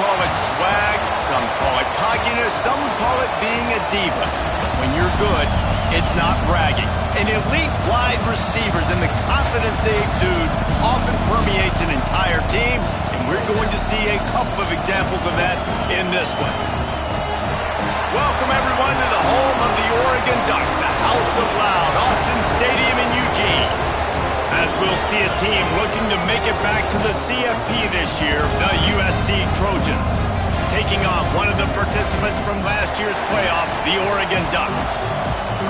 call it swag, some call it cockiness, some call it being a diva. When you're good, it's not bragging. And elite wide receivers and the confidence they exude often permeates an entire team, and we're going to see a couple of examples of that in this one. Welcome, everyone, to the home of the Oregon Ducks, the House of Loud, Autzen Stadium in Eugene. As we'll see a team looking to make it back to the CFP this year, the USC Trojans, taking on one of the participants from last year's playoff, the Oregon Ducks.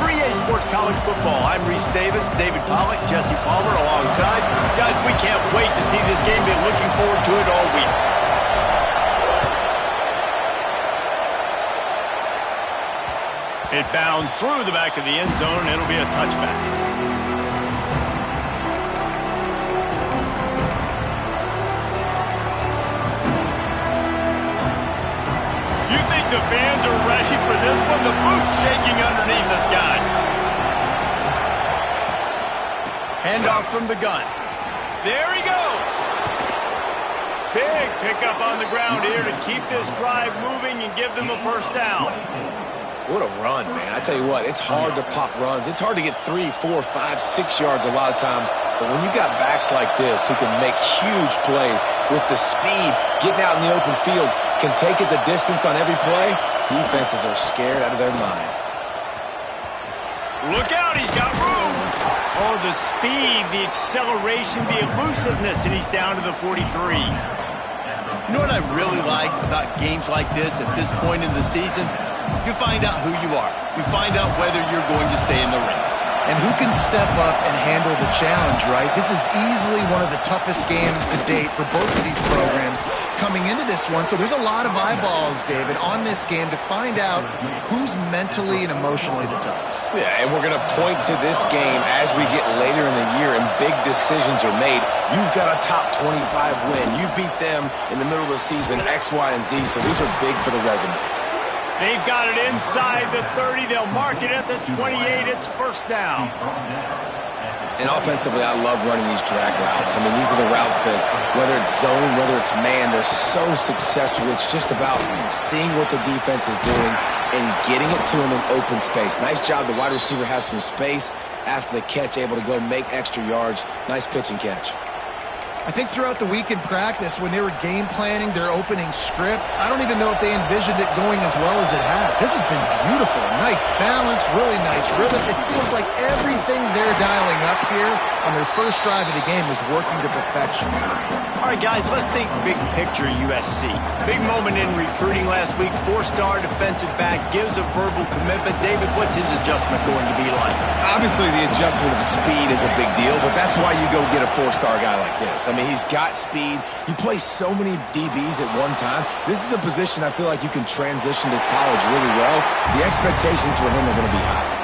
For EA Sports College Football, I'm Reese Davis, David Pollack, Jesse Palmer alongside. Guys, we can't wait to see this game. Been looking forward to it all week. It bounds through the back of the end zone, and it'll be a touchback. You think the fans are ready for this one? The booth's shaking underneath us, guys. Handoff from the gun. There he goes. Big pickup on the ground here to keep this drive moving and give them a first down. What a run, man. I tell you what, it's hard to pop runs. It's hard to get 3, 4, 5, 6 yards a lot of times. But when you got backs like this who can make huge plays with the speed, getting out in the open field, can take it the distance on every play, defenses are scared out of their mind. Look out, he's got room. Oh, the speed, the acceleration, the elusiveness, and he's down to the 43. You know what I really like about games like this at this point in the season? You find out who you are. You find out whether you're going to stay in the race. And who can step up and handle the challenge, right? This is easily one of the toughest games to date for both of these programs coming into this one. So there's a lot of eyeballs, David, on this game to find out who's mentally and emotionally the toughest. Yeah, and we're going to point to this game as we get later in the year and big decisions are made. You've got a top 25 win. You beat them in the middle of the season, X, Y, and Z. So these are big for the resume. They've got it inside the 30. They'll mark it at the 28. It's first down. And offensively, I love running these drag routes. I mean, these are the routes that, whether it's zone, whether it's man, they're so successful. It's just about seeing what the defense is doing and getting it to them in open space. Nice job. The wide receiver has some space after the catch, able to go make extra yards. Nice pitch and catch. I think throughout the week in practice, when they were game planning their opening script, I don't even know if they envisioned it going as well as it has. This has been beautiful. Nice balance, really nice rhythm. It feels like everything they're dialing up here on their first drive of the game is working to perfection. All right, guys, let's think big picture USC. Big moment in recruiting last week. 4-star defensive back gives a verbal commitment. David, what's his adjustment going to be like? Obviously, the adjustment of speed is a big deal, but that's why you go get a 4-star guy like this. I mean, he's got speed. He plays so many DBs at one time. This is a position I feel like you can transition to college really well. The expectations for him are going to be high.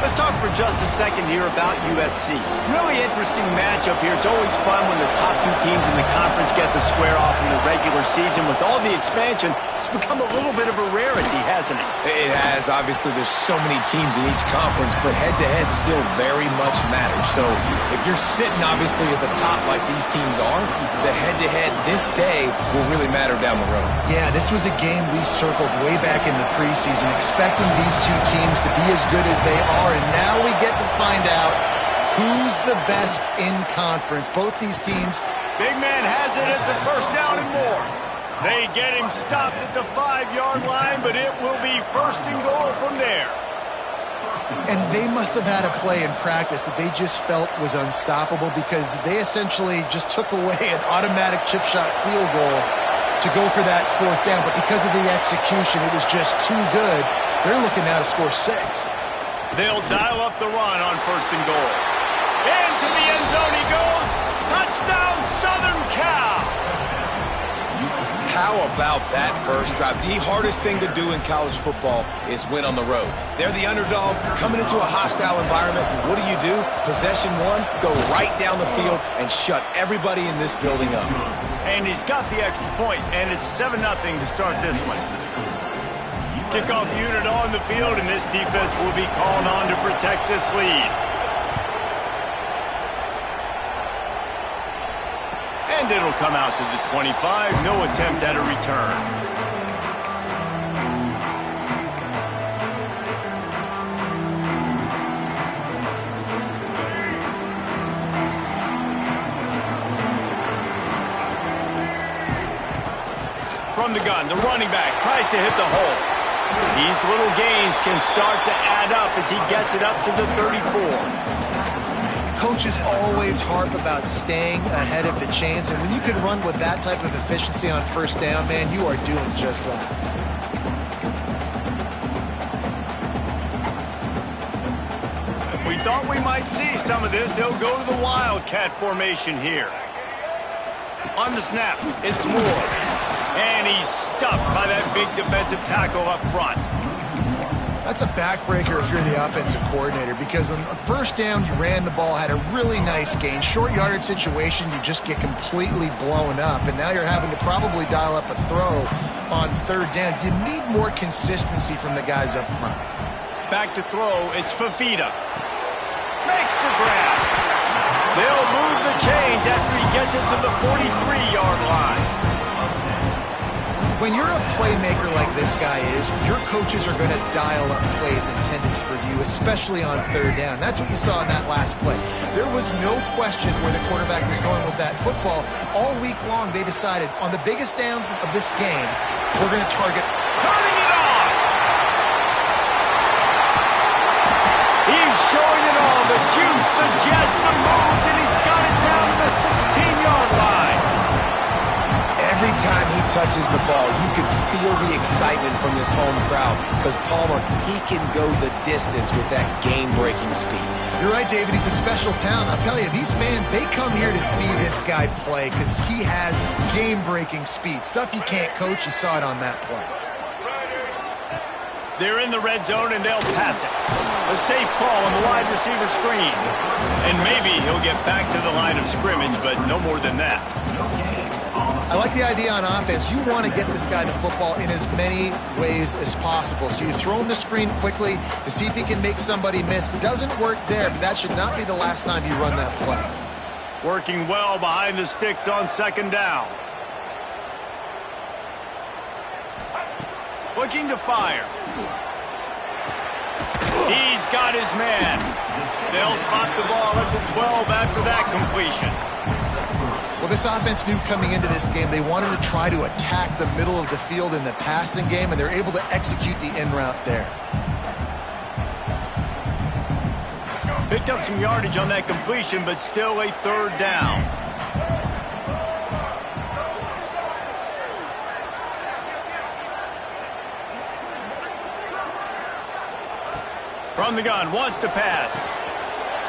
Let's talk for just a second here about USC. Really interesting matchup here. It's always fun when the top two teams in the conference get to square off in the regular season. With all the expansion, it's become a little bit of a rarity, hasn't it? It has. Obviously, there's so many teams in each conference, but head-to-head still very much matters. So if you're sitting, obviously, at the top like these teams are, the head-to-head this day will really matter down the road. Yeah, this was a game we circled way back in the preseason, expecting these two teams to be as good as they are, and now we get to find out who's the best in conference. Both these teams. Big man has it. It's a first down and more. They get him stopped at the 5-yard line, but it will be first and goal from there. And they must have had a play in practice that they just felt was unstoppable because they essentially just took away an automatic chip shot field goal to go for that fourth down. But because of the execution, it was just too good. They're looking now to score 6. They'll dial up the run on first and goal. Into the end zone he goes. Touchdown, Southern Cal. How about that first drive? The hardest thing to do in college football is win on the road. They're the underdog coming into a hostile environment. What do? Possession one, go right down the field and shut everybody in this building up. And he's got the extra point, and it's 7-0 to start this one. Kickoff unit on the field, and this defense will be called on to protect this lead. And it'll come out to the 25. No attempt at a return. From the gun, the running back tries to hit the hole. These little gains can start to add up as he gets it up to the 34. Coaches always harp about staying ahead of the chains, and when you can run with that type of efficiency on first down, man, you are doing just that. We thought we might see some of this. They'll go to the Wildcat formation here. On the snap, it's Moore. And he's stuffed by that big defensive tackle up front. That's a backbreaker if you're the offensive coordinator, because on the first down, you ran the ball, had a really nice gain. Short yardage situation, you just get completely blown up, and now you're having to probably dial up a throw on third down. You need more consistency from the guys up front. Back to throw, it's Fafita. Makes the grab. They'll move the chains after he gets it to the 43-yard line. When you're a playmaker like this guy is, your coaches are going to dial up plays intended for you, especially on third down. That's what you saw in that last play. There was no question where the quarterback was going with that football. All week long, they decided on the biggest downs of this game, we're going to target. Turning it on! He's showing it all, the juice, the jets, the moves, and he's got it down to the 16-yard line. Every time he touches the ball, you can feel the excitement from this home crowd because Palmer, he can go the distance with that game-breaking speed. You're right, David. He's a special talent. I'll tell you, these fans, they come here to see this guy play because he has game-breaking speed. Stuff you can't coach. You saw it on that play. They're in the red zone, and they'll pass it. A safe call on the wide receiver screen. And maybe he'll get back to the line of scrimmage, but no more than that. I like the idea on offense. You want to get this guy the football in as many ways as possible. So you throw him the screen quickly to see if he can make somebody miss. Doesn't work there, but that should not be the last time you run that play. Working well behind the sticks on second down. Looking to fire. He's got his man. They'll spot the ball at the 12 after that completion. Well, this offense knew coming into this game they wanted to try to attack the middle of the field in the passing game, and they're able to execute the in route there. Picked up some yardage on that completion, but still a third down. From the gun, wants to pass.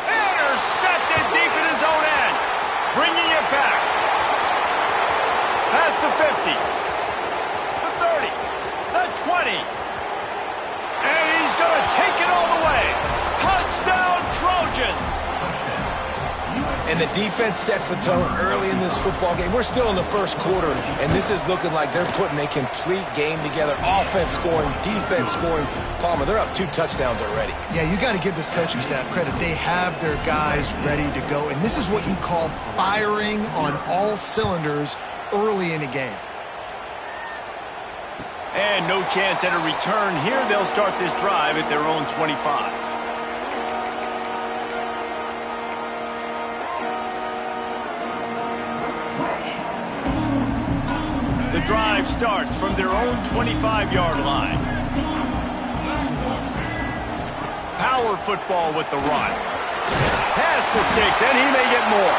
Intercepted deep in his own end. Bringing it back. Pass to 50. The 30. The 20. And he's going to take it all the way. Touchdown, Trojans. And the defense sets the tone early in this football game. We're still in the first quarter, and this is looking like they're putting a complete game together. Offense scoring, defense scoring. Palmer, they're up 2 touchdowns already. Yeah, you got to give this coaching staff credit. They have their guys ready to go, and this is what you call firing on all cylinders early in a game. And no chance at a return here. They'll start this drive at their own 25. The drive starts from their own 25-yard line. Power football with the run. Past the sticks, and he may get more.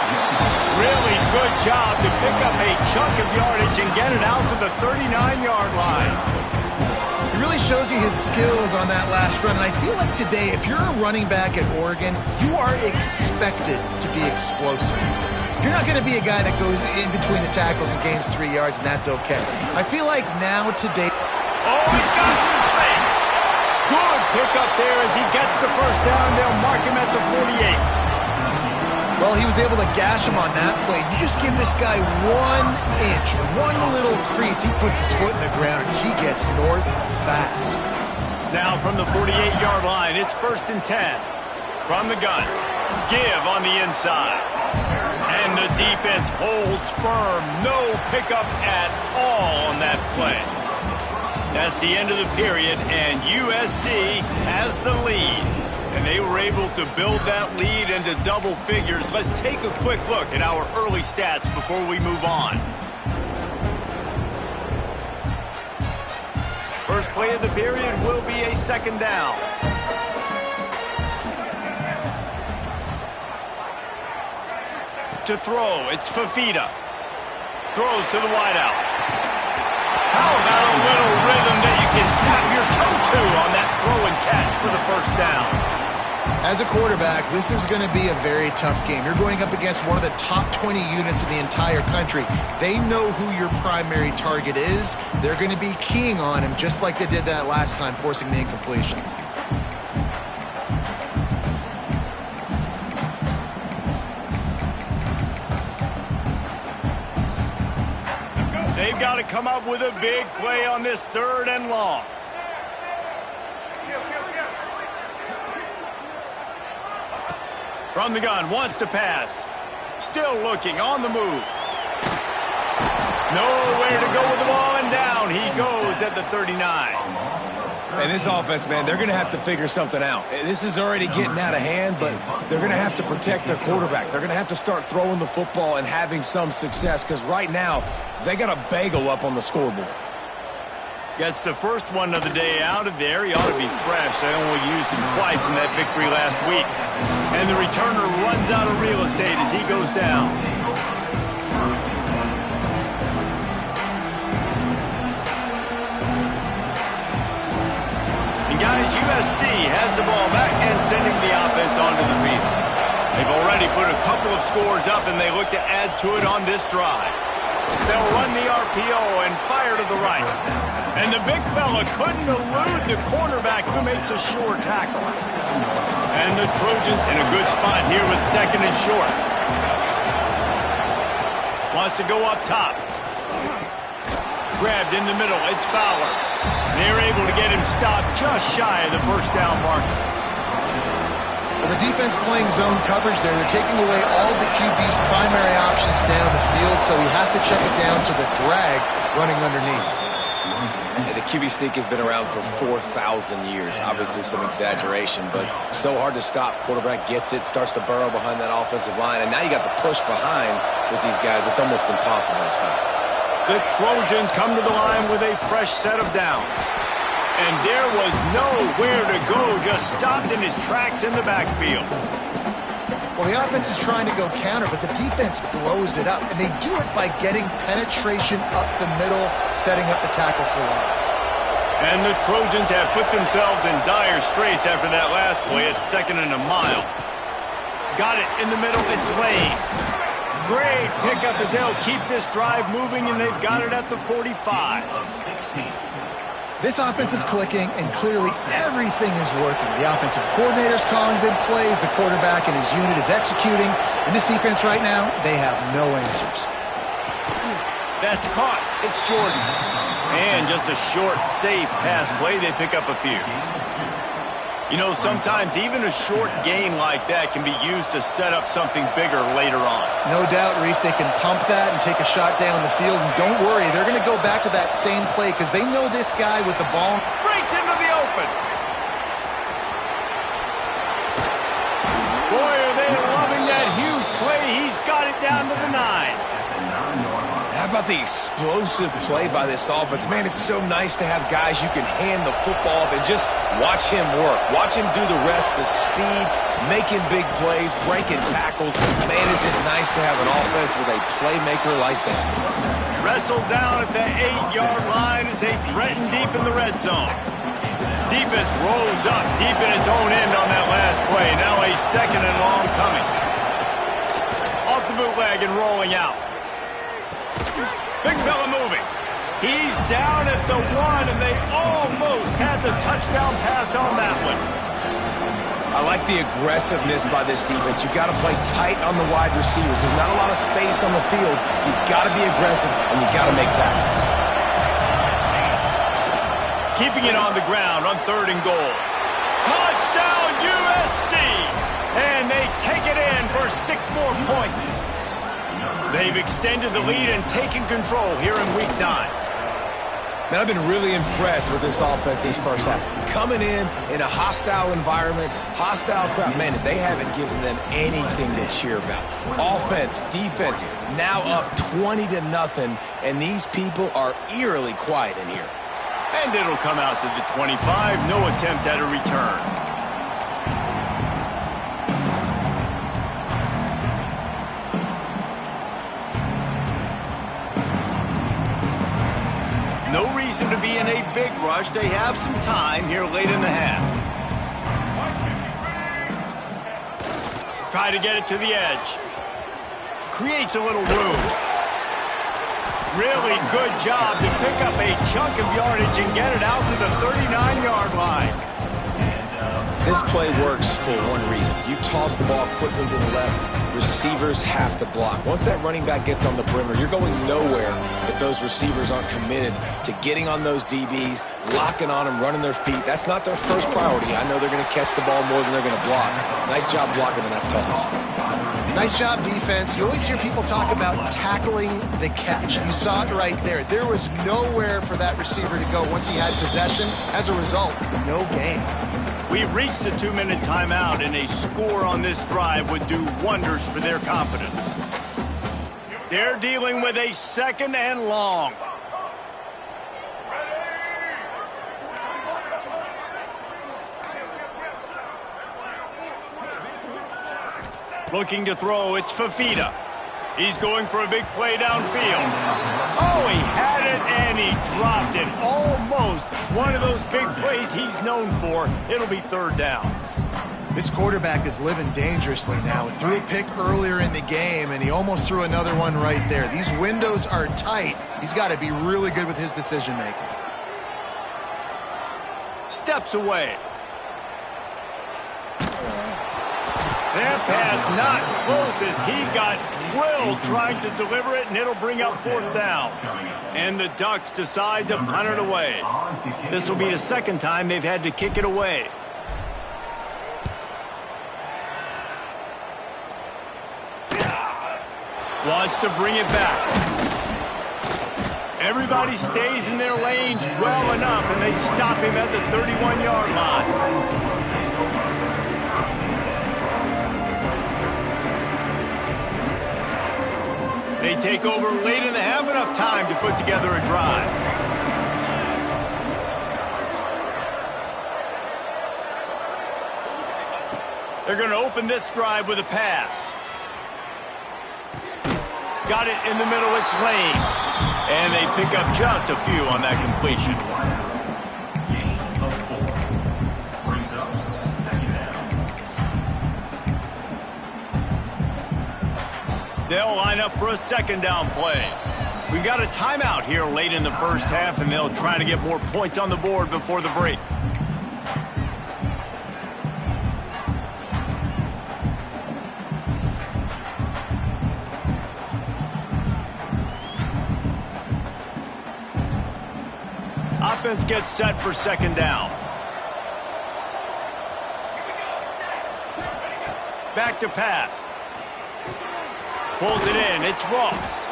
Really good job to pick up a chunk of yardage and get it out to the 39-yard line. It really shows you his skills on that last run. And I feel like today, if you're a running back at Oregon, you are expected to be explosive. You're not going to be a guy that goes in between the tackles and gains 3 yards, and that's okay. I feel like now today... Oh, he's got some space. Good pickup there as he gets the first down. They'll mark him at the 48. Well, he was able to gash him on that play. You just give this guy 1 inch, one little crease. He puts his foot in the ground, and he gets north fast. Now from the 48-yard line, it's 1st and 10. From the gun, give on the inside. And the defense holds firm. No pickup at all on that play. That's the end of the period, and USC has the lead. And they were able to build that lead into double figures. Let's take a quick look at our early stats before we move on. First play of the period will be a second down. To throw, it's Fafita. Throws to the wideout. How about a little rhythm that you can tap your toe to on that throw and catch for the first down? As a quarterback, this is going to be a very tough game. You're going up against one of the top 20 units in the entire country. They know who your primary target is. They're going to be keying on him just like they did that last time, forcing the incompletion. They've got to come up with a big play on this third and long. From the gun, wants to pass. Still looking, on the move. Nowhere to go with the ball, and down he goes at the 39. And this offense, man, they're going to have to figure something out. This is already getting out of hand, but they're going to have to protect their quarterback. They're going to have to start throwing the football and having some success, because right now, they got a bagel up on the scoreboard. Gets the first one of the day out of there. He ought to be fresh. They only used him twice in that victory last week. And the returner runs out of real estate as he goes down. And guys, USC has the ball back and sending the offense onto the field. They've already put a couple of scores up, and they look to add to it on this drive. They'll run the RPO and fire to the right. And the big fella couldn't elude the cornerback who makes a sure tackle. And the Trojans in a good spot here with second and short. Wants to go up top. Grabbed in the middle. It's Fowler. They're able to get him stopped just shy of the first down marker. Well, the defense playing zone coverage there. They're taking away all the QB's primary options down the field, so he has to check it down to the drag running underneath. And the QB sneak has been around for 4,000 years. Obviously some exaggeration, but so hard to stop. Quarterback gets it, starts to burrow behind that offensive line, and now you got the push behind with these guys. It's almost impossible to stop. The Trojans come to the line with a fresh set of downs. And there was nowhere to go, just stopped in his tracks in the backfield. Well, the offense is trying to go counter, but the defense blows it up. And they do it by getting penetration up the middle, setting up the tackle for loss. And the Trojans have put themselves in dire straits after that last play. It's second and a mile. Got it in the middle. It's Lane. Great pickup as they'll keep this drive moving, and they've got it at the 45. This offense is clicking, and clearly everything is working. The offensive coordinator's calling good plays. The quarterback and his unit is executing. And this defense right now, they have no answers. That's caught. It's Jordan. And just a short, safe pass play. They pick up a few. You know, sometimes even a short gain like that can be used to set up something bigger later on. No doubt, Reese, they can pump that and take a shot down the field. And don't worry, they're going to go back to that same play because they know this guy with the ball breaks into the open. Boy, are they loving that huge play. He's got it down to the 9. How about the explosive play by this offense? Man, it's so nice to have guys you can hand the football off and just watch him work. Watch him do the rest, the speed, making big plays, breaking tackles. Man, is it nice to have an offense with a playmaker like that. Wrestled down at the 8-yard line as they threaten deep in the red zone. Defense rolls up deep in its own end on that last play. Now a second and long coming. Off the bootleg and rolling out. Big fella moving. He's down at the 1, and they almost had the touchdown pass on that one. I like the aggressiveness by this defense. You got to play tight on the wide receivers. There's not a lot of space on the field. You've got to be aggressive, and you got to make tackles. Keeping it on the ground on 3rd and goal. Touchdown USC! And they take it in for 6 more points. They've extended the lead and taken control here in Week 9. Man, I've been really impressed with this offense these first half. Coming in a hostile environment, hostile crowd. Man, they haven't given them anything to cheer about. Offense, defense, now up 20-0, and these people are eerily quiet in here. And it'll come out to the 25. No attempt at a return. No reason to be in a big rush. They have some time here late in the half. Try to get it to the edge. Creates a little room. Really good job to pick up a chunk of yardage and get it out to the 39-yard line. This play works for one reason. You toss the ball quickly to the left. Receivers have to block. Once that running back gets on the perimeter, you're going nowhere if those receivers aren't committed to getting on those DBs, locking on them, running their feet. That's not their first priority. I know they're going to catch the ball more than they're going to block. Nice job blocking in that toss. Nice job, defense. You always hear people talk about tackling the catch. You saw it right there. There was nowhere for that receiver to go once he had possession. As a result, no gain. We've reached the 2-minute timeout, and a score on this drive would do wonders for their confidence. They're dealing with a 2nd and long. Looking to throw, it's Fafita. He's going for a big play downfield. Oh, he had it and he dropped it. Almost one of those big plays he's known for. It'll be 3rd down. This quarterback is living dangerously now. He threw a pick earlier in the game, and he almost threw another one right there. These windows are tight. He's got to be really good with his decision-making. Steps away. That pass not close as he got drilled trying to deliver it, and it'll bring up 4th down. And the Ducks decide to punt it away. This will be the 2nd time they've had to kick it away. Wants to bring it back. Everybody stays in their lanes well enough, and they stop him at the 31-yard line. They take over late and they have enough time to put together a drive. They're going to open this drive with a pass. Got it in the middle, it's Lane. And they pick up just a few on that completion. They'll line up for a 2nd down play. We got a timeout here late in the first half, and they'll try to get more points on the board before the break. Offense gets set for 2nd down. Back to pass. Pulls it in. It's Ross.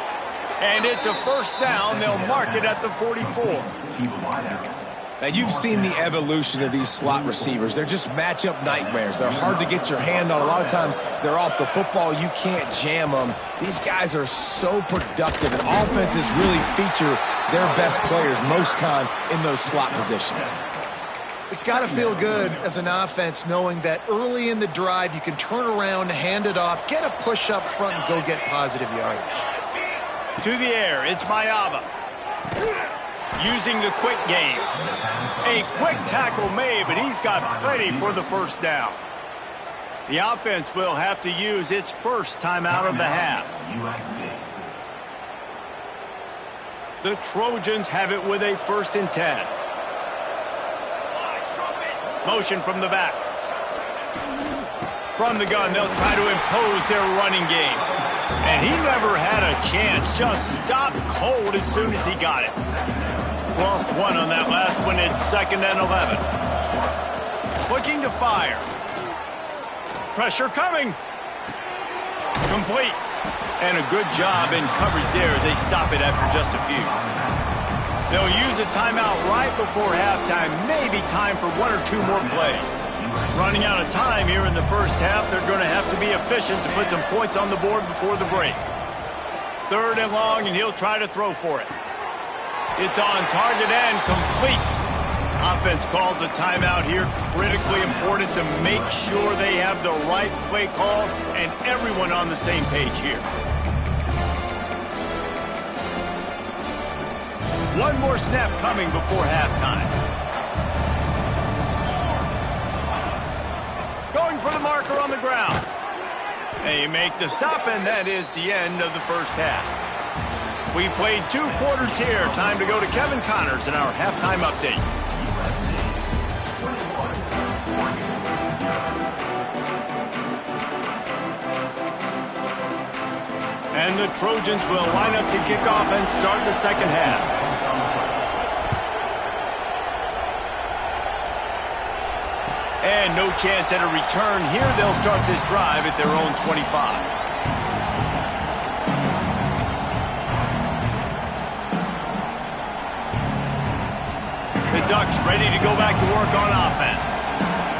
And it's a 1st down. They'll mark it at the 44. Now, you've seen the evolution of these slot receivers. They're just matchup nightmares. They're hard to get your hand on. A lot of times, they're off the football. You can't jam them. These guys are so productive, and offenses really feature their best players most time in those slot positions. It's got to feel good as an offense knowing that early in the drive you can turn around, hand it off, get a push up front, and go get positive yardage. To the air, it's Mayaba. Using the quick game. A quick tackle made, but he's got plenty for the 1st down. The offense will have to use its 1st timeout of the half. The Trojans have it with a 1st and 10. Motion from the back. From the gun, they'll try to impose their running game. And he never had a chance. Just stopped cold as soon as he got it. Lost one on that last one. It's 2nd and 11. Looking to fire. Pressure coming. Complete. And a good job in coverage there as they stop it after just a few. They'll use a timeout right before halftime, maybe time for one or two more plays. Running out of time here in the first half, they're going to have to be efficient to put some points on the board before the break. 3rd and long, and he'll try to throw for it. It's on target and complete. Offense calls a timeout here. Critically important to make sure they have the right play call and everyone on the same page here. One more snap coming before halftime. Going for the marker on the ground. They make the stop, and that is the end of the first half. We played 2 quarters here. Time to go to Kevin Connors in our halftime update. And the Trojans will line up to kick off and start the second half. And no chance at a return here. They'll start this drive at their own 25. The Ducks ready to go back to work on offense.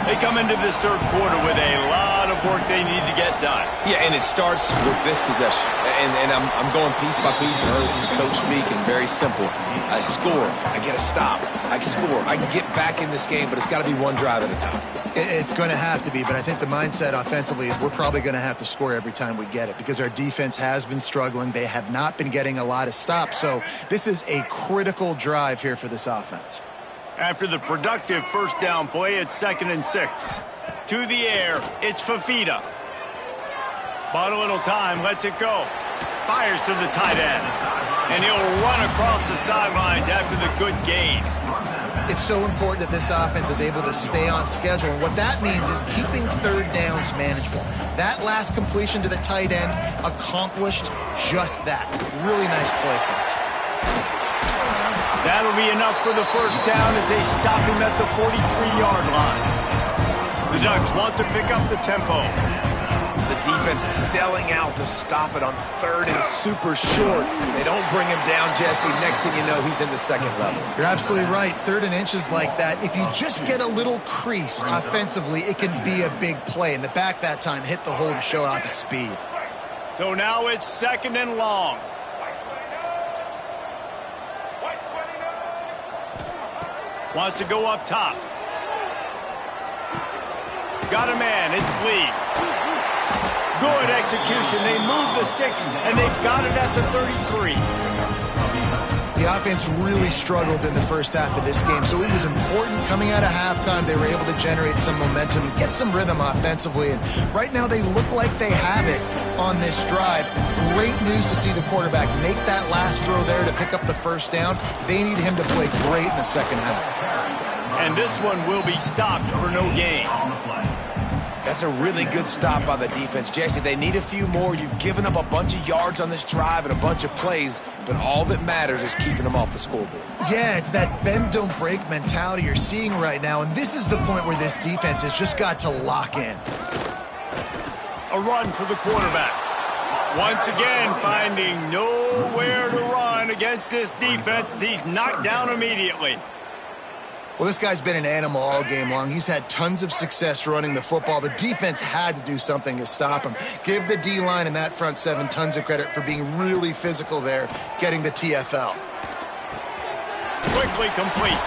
They come into this 3rd quarter with a lot of work they need to get done. Yeah, and it starts with this possession. And I'm going piece by piece. I know this is coach speak and very simple. I score. I get a stop. I score. I can get back in this game, but it's got to be one drive at a time. It's going to have to be, but I think the mindset offensively is we're probably going to have to score every time we get it because our defense has been struggling. They have not been getting a lot of stops, so this is a critical drive here for this offense. After the productive first down play, it's 2nd and 6. To the air, it's Fafita. Bought a little time, lets it go. Fires to the tight end. And he'll run across the sidelines after the good gain. It's so important that this offense is able to stay on schedule. And what that means is keeping 3rd downs manageable. That last completion to the tight end accomplished just that. Really nice play. That'll be enough for the first down as they stop him at the 43-yard line. The Ducks want to pick up the tempo. The defense selling out to stop it on 3rd and super short. They don't bring him down, Jesse. Next thing you know, he's in the 2nd level. You're absolutely right. 3rd and inches like that, if you just get a little crease offensively, it can be a big play. And the back that time hit the hole and show off his speed. So now it's 2nd and long. Wants to go up top. Got a man. It's Lee. Good execution. They move the sticks, and they've got it at the 33. The offense really struggled in the first half of this game, so it was important coming out of halftime. They were able to generate some momentum and get some rhythm offensively, and right now they look like they have it on this drive. Great news to see the quarterback make that last throw there to pick up the first down. They need him to play great in the second half. And this one will be stopped for no gain. That's a really good stop by the defense. Jesse, they need a few more. You've given up a bunch of yards on this drive and a bunch of plays, but all that matters is keeping them off the scoreboard. Yeah, it's that bend, don't break mentality you're seeing right now, and this is the point where this defense has just got to lock in. A run for the quarterback. Once again, finding nowhere to run against this defense. He's knocked down immediately. Well, this guy's been an animal all game long. He's had tons of success running the football. The defense had to do something to stop him. Give the D-line and that front seven tons of credit for being really physical there, getting the TFL. Quickly complete.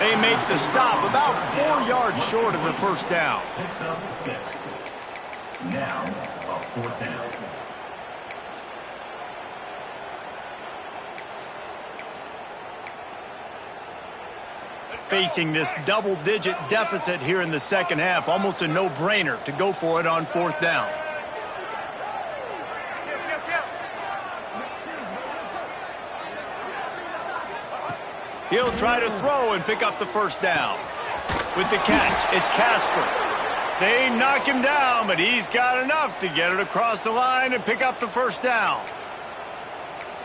They make the stop about 4 yards short of the first down. Now, a 4th down. Facing this double-digit deficit here in the second half, almost a no-brainer to go for it on 4th down. He'll try to throw and pick up the first down. With the catch, it's Casper. They knock him down, but he's got enough to get it across the line and pick up the first down.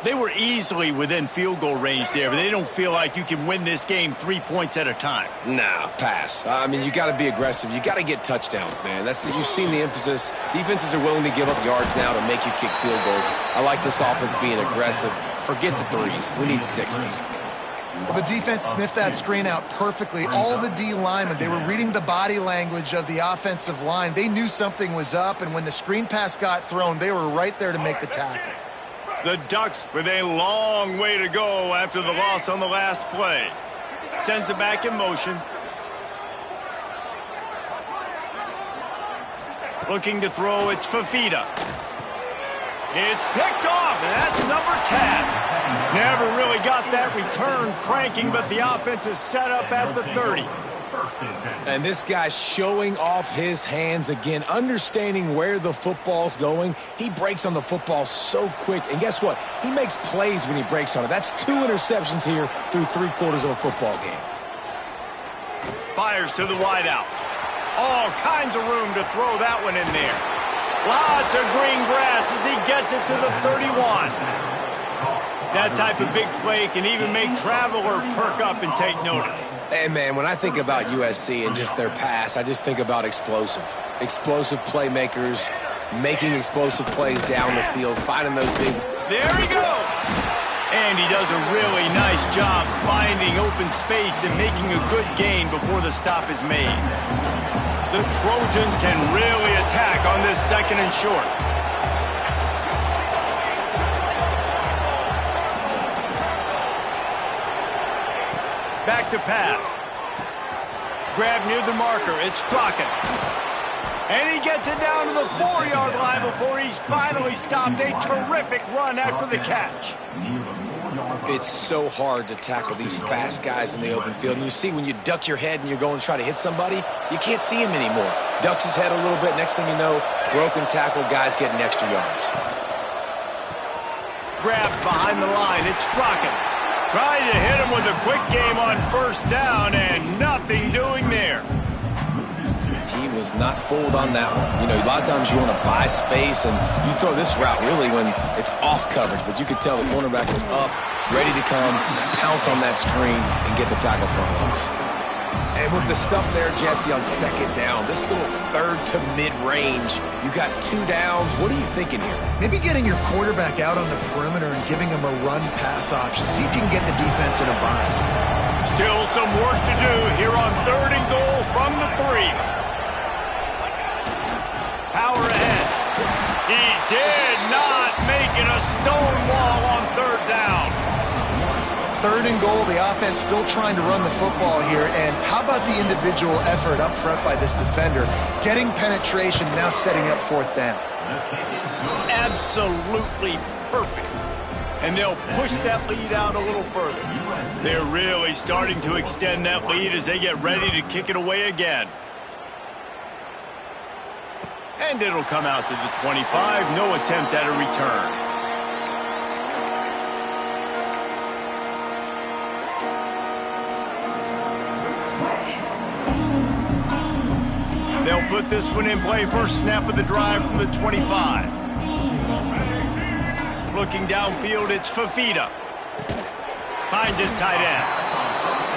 They were easily within field goal range there, but they don't feel like you can win this game 3 points at a time. Nah, pass. I mean, you got to be aggressive. You got to get touchdowns, man. You've seen the emphasis. Defenses are willing to give up yards now to make you kick field goals. I like this offense being aggressive. Forget the threes. We need sixes. Well, the defense sniffed that screen out perfectly. All the D linemen, they were reading the body language of the offensive line. They knew something was up, and when the screen pass got thrown, they were right there to make the tackle. The Ducks with a long way to go after the loss on the last play. Sends it back in motion. Looking to throw, it's Fafita. It's picked off, and that's number 10. Never really got that return cranking, but the offense is set up at the 30. And this guy's showing off his hands again, understanding where the football's going. He breaks on the football so quick. And guess what? He makes plays when he breaks on it. That's 2 interceptions here through 3/4 of a football game. Fires to the wideout. All kinds of room to throw that one in there. Lots of green grass as he gets it to the 31. That type of big play can even make Traveler perk up and take notice. Hey, man, when I think about USC and just their pass, I just think about explosive. Explosive playmakers, making explosive plays down the field, finding those big... There he goes! And he does a really nice job finding open space and making a good gain before the stop is made. The Trojans can really attack on this 2nd and short. Back to pass. Grab near the marker. It's Strachan. And he gets it down to the 4-yard line before he's finally stopped. A terrific run after the catch. It's so hard to tackle these fast guys in the open field. And you see when you duck your head and you're going to try to hit somebody, you can't see him anymore. Ducks his head a little bit. Next thing you know, broken tackle, guys getting extra yards. Grabbed behind the line. It's Strachan. Trying to hit him with a quick game on 1st down, and nothing doing there. He was not fooled on that one. You know, a lot of times you want to buy space, and you throw this route really when it's off coverage. But you could tell the cornerback was up, ready to come, pounce on that screen, and get the tackle for a loss. And with the stuff there, Jesse, on 2nd down, this little 3rd to mid-range, you got 2 downs. What are you thinking here? Maybe getting your quarterback out on the perimeter and giving him a run-pass option. See if you can get the defense in a bind. Still some work to do here on 3rd and goal from the 3. Power ahead. He did not make it a stone wall on 3rd down. 3rd and goal, the offense still trying to run the football here. And how about the individual effort up front by this defender? Getting penetration, now setting up 4th down. Absolutely perfect. And they'll push that lead out a little further. They're really starting to extend that lead as they get ready to kick it away again. And it'll come out to the 25. No attempt at a return. They'll put this one in play. First snap of the drive from the 25. Looking downfield, it's Fafita. Finds his tight end.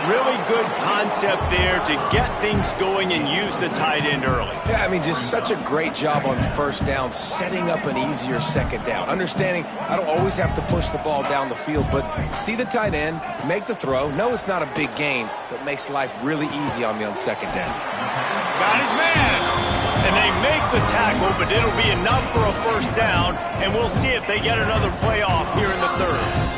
Really good concept there to get things going and use the tight end early. Yeah, I mean, just such a great job on 1st down, setting up an easier 2nd down. Understanding I don't always have to push the ball down the field, but see the tight end, make the throw. No, it's not a big gain, but makes life really easy on me on 2nd down. Got his man. And they make the tackle, but it'll be enough for a 1st down, and we'll see if they get another play off here in the 3rd.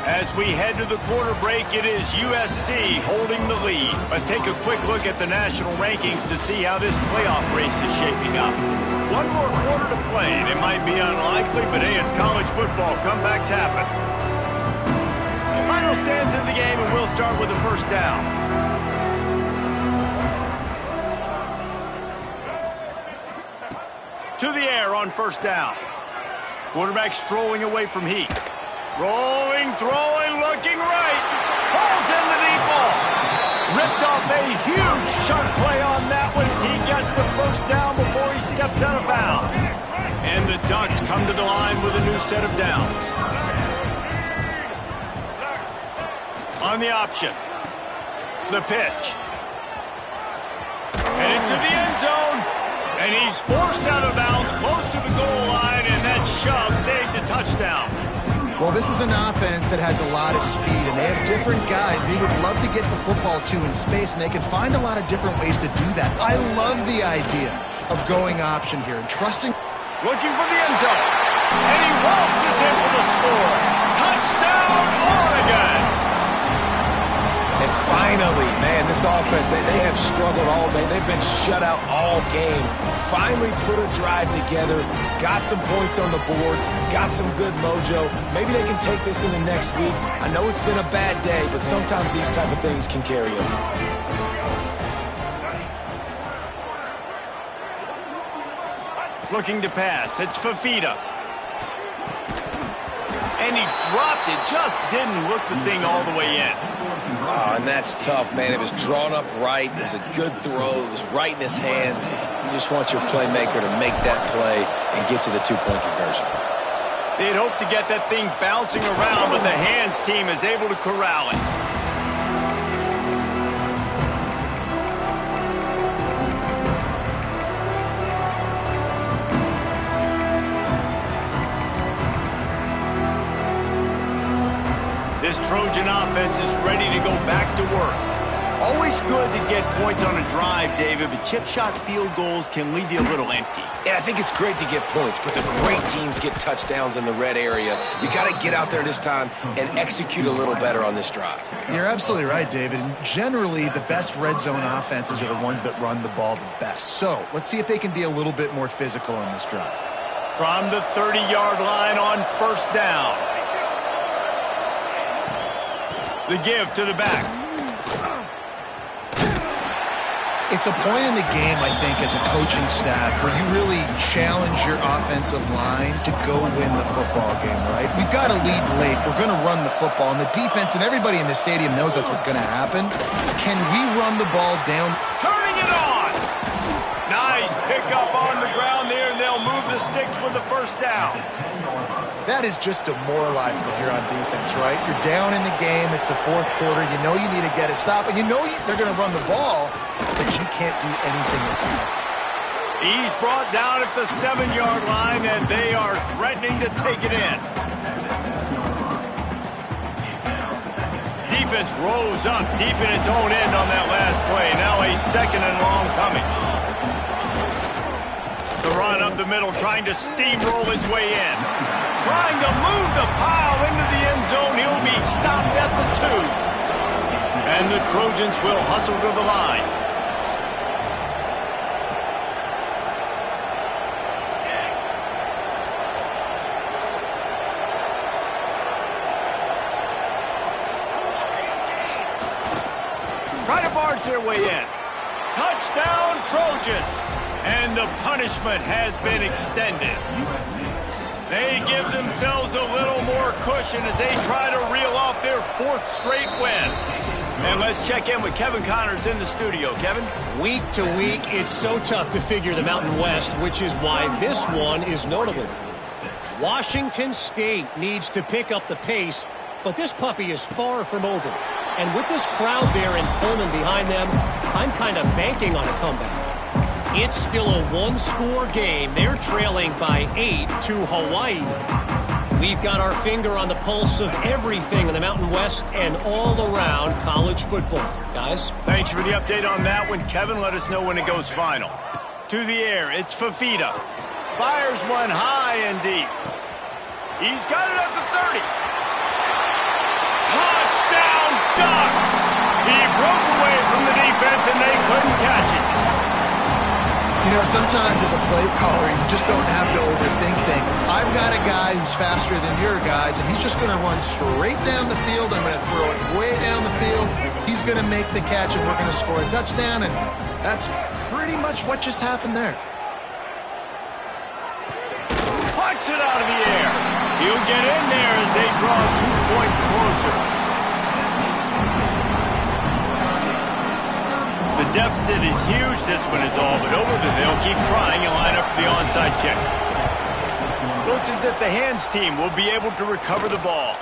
As we head to the quarter break, it is USC holding the lead. Let's take a quick look at the national rankings to see how this playoff race is shaping up. One more quarter to play, and it might be unlikely, but hey, it's college football. Comebacks happen. Final stands in the game, and we'll start with the 1st down. To the air on 1st down. Quarterback strolling away from heat. Rolling, throwing, looking right. Pulls in the deep ball. Ripped off a huge chunk play on that one as he gets the 1st down before he steps out of bounds. And the Ducks come to the line with a new set of downs. On the option. The pitch. And into the end zone. And he's forced out of bounds close to the goal line, and that shove saved the touchdown. Well, this is an offense that has a lot of speed, and they have different guys they would love to get the football to in space, and they can find a lot of different ways to do that. I love the idea of going option here and trusting. Looking for the end zone. And he waltzes in for the score. Touchdown, Oregon! And finally, man, this offense, they have struggled all day. They've been shut out all game. Finally put a drive together, got some points on the board, got some good mojo. Maybe they can take this into next week. I know it's been a bad day, but sometimes these type of things can carry over. Looking to pass. It's Fafita. And he dropped it. Just didn't look the thing all the way in. Oh, and that's tough, man. It was drawn up right. It was a good throw. It was right in his hands. You just want your playmaker to make that play and get to the two-point conversion. They'd hoped to get that thing bouncing around, but the hands team is able to corral it. This Trojan offense is ready to go back to work. Always good to get points on a drive, David, but chip shot field goals can leave you a little empty. And I think it's great to get points, but the great teams get touchdowns in the red area. You got to get out there this time and execute a little better on this drive. You're absolutely right, David. And generally, the best red zone offenses are the ones that run the ball the best. So let's see if they can be a little bit more physical on this drive. From the 30-yard line on first down. The give to the back. It's a point in the game, I think, as a coaching staff where you really challenge your offensive line to go win the football game, right? We've got to lead late. We're going to run the football. And the defense and everybody in the stadium knows that's what's going to happen. Can we run the ball down? Turning it on! Nice pickup on the ground there, and they'll move the sticks with the first down. That is just demoralizing if you're on defense, right? You're down in the game. It's the fourth quarter. You know you need to get a stop, and you know they're going to run the ball, but you can't do anything with that. He's brought down at the 7-yard line, and they are threatening to take it in. Defense rose up deep in its own end on that last play. Now a second and long coming. The run up the middle, trying to steamroll his way in. Trying to move the pile into the end zone. He'll be stopped at the 2. And the Trojans will hustle to the line. Try to barge their way in. Touchdown, Trojans! And the punishment has been extended. They give themselves a little more cushion as they try to reel off their 4th straight win. And let's check in with Kevin Connors in the studio. Kevin? Week to week, it's so tough to figure the Mountain West, which is why this one is notable. Washington State needs to pick up the pace, but this puppy is far from over. And with this crowd there in Pullman behind them, I'm kind of banking on a comeback. It's still a one-score game. They're trailing by 8 to Hawaii. We've got our finger on the pulse of everything in the Mountain West and all around college football. Guys? Thanks for the update on that one, Kevin. Let us know when it goes final. To the air, it's Fafita. Fires one high and deep. He's got it at the 30. Touchdown, Ducks! He broke away from the defense and they couldn't catch it. You know, sometimes as a play caller, you just don't have to overthink things. I've got a guy who's faster than your guys, and he's just going to run straight down the field. I'm going to throw it way down the field. He's going to make the catch, and we're going to score a touchdown, and that's pretty much what just happened there. Pucks it out of the air. He'll get in there as they draw 2 points closer. The deficit is huge. This one is all but over, but they'll keep trying and line up for the onside kick. Looks as if the hands team will be able to recover the ball.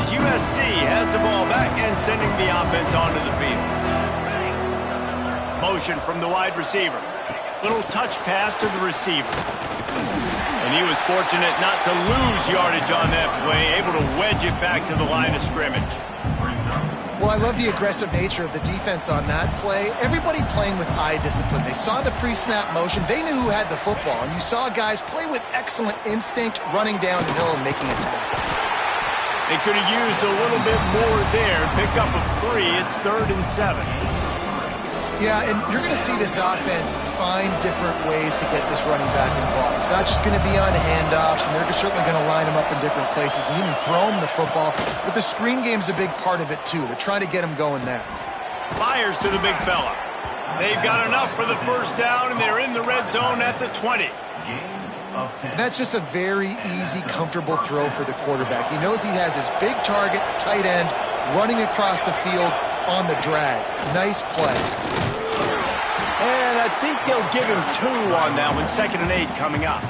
as USC has the ball back and sending the offense onto the field. Motion from the wide receiver. Little touch pass to the receiver. And he was fortunate not to lose yardage on that play, able to wedge it back to the line of scrimmage. Well, I love the aggressive nature of the defense on that play. Everybody playing with eye discipline. They saw the pre-snap motion. They knew who had the football. And you saw guys play with excellent instinct, running down the hill and making a tackle. They could have used a little bit more there. Pick up a 3. It's 3rd and 7. Yeah, and you're going to see this offense find different ways to get this running back involved. It's not just going to be on handoffs, and they're certainly going to line him up in different places and even throw him the football. But the screen game's a big part of it, too. They're trying to get him going there. Fires to the big fella. They've got enough for the first down, and they're in the red zone at the 20. That's just a very easy, comfortable throw for the quarterback. He knows he has his big target, tight end, running across the field on the drag. Nice play. And I think they'll give him 2 on that one. 2nd and 8 coming up.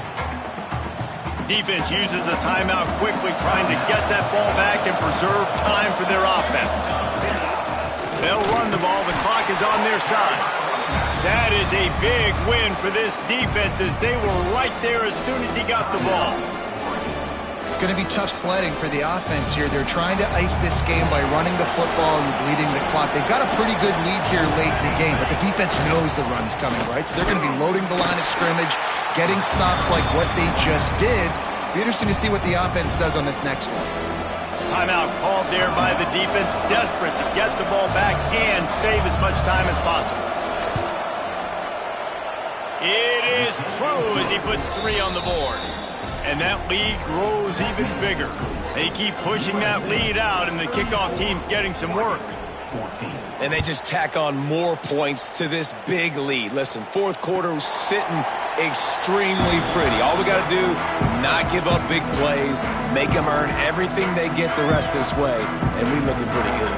Defense uses a timeout quickly, trying to get that ball back and preserve time for their offense. They'll run the ball. The clock is on their side. That is a big win for this defense as they were right there as soon as he got the ball. It's going to be tough sledding for the offense here. They're trying to ice this game by running the football and bleeding the clock. They've got a pretty good lead here late in the game, but the defense knows the run's coming, right? So they're going to be loading the line of scrimmage, getting stops like what they just did. Be interesting to see what the offense does on this next one. Timeout called there by the defense, desperate to get the ball back and save as much time as possible. It is true as he puts 3 on the board. And that lead grows even bigger. They keep pushing that lead out, and the kickoff team's getting some work. And they just tack on more points to this big lead. Listen, 4th quarter was sitting extremely pretty. All we got to do, not give up big plays, make them earn everything they get the rest this way, and we looking pretty good.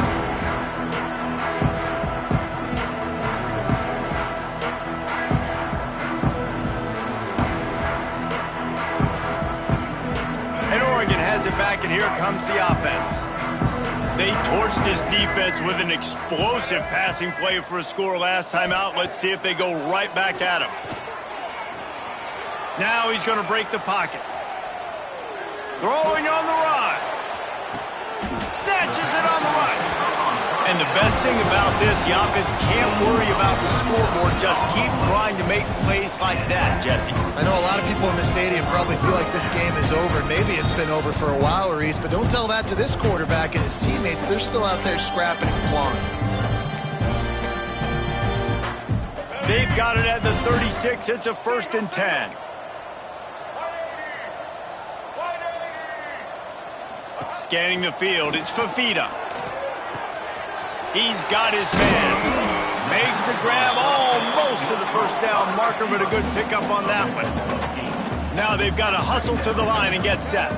Back, and here comes the offense. They torched this defense with an explosive passing play for a score last time out. Let's see if they go right back at him. Now he's going to break the pocket. Throwing on the run. Snatches it on the run. And the best thing about this, the offense can't worry about the scoreboard. Just keep trying to make plays like that, Jesse. I know a lot of people in the stadium probably feel like this game is over. Maybe it's been over for a while, Reese, but don't tell that to this quarterback and his teammates. They're still out there scrapping and clawing. They've got it at the 36. It's a 1st and 10. Scanning the field, it's Fafita. He's got his man. Makes the grab almost to the first down marker, but a good pickup on that one. Now they've got to hustle to the line and get set.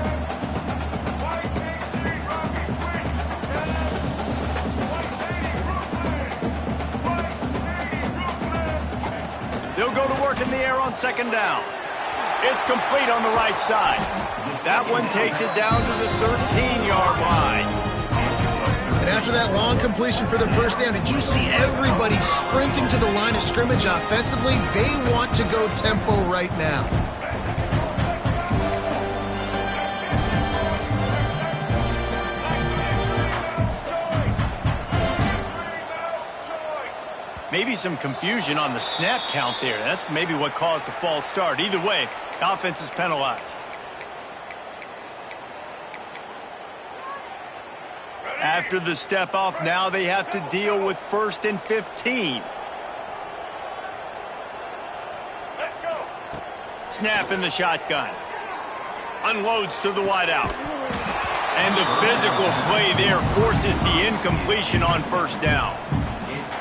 They'll go to work in the air on 2nd down. It's complete on the right side. That one takes it down to the 13-yard line. And after that long completion for the first down, did you see everybody sprinting to the line of scrimmage offensively? They want to go tempo right now. Maybe some confusion on the snap count there. That's maybe what caused the false start. Either way, the offense is penalized. After the step off, now they have to deal with 1st and 15. Let's go. Snap in the shotgun. Unloads to the wideout. And the physical play there forces the incompletion on 1st down.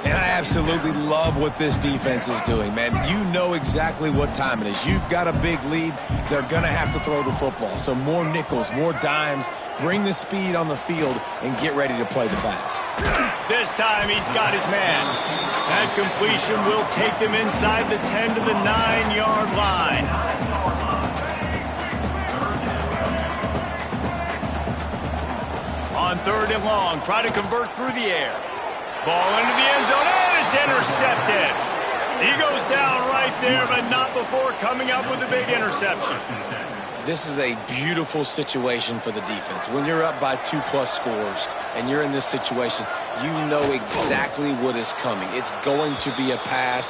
And I absolutely love what this defense is doing, man. You know exactly what time it is. You've got a big lead. They're going to have to throw the football. So more nickels, more dimes. Bring the speed on the field and get ready to play the pass. This time he's got his man. That completion will take them inside the 10 to the 9-yard line. On 3rd and long. Try to convert through the air. Ball into the end zone, and it's intercepted. He goes down right there, but not before coming up with a big interception. This is a beautiful situation for the defense. When you're up by 2+ scores and you're in this situation, you know exactly what is coming. It's going to be a pass.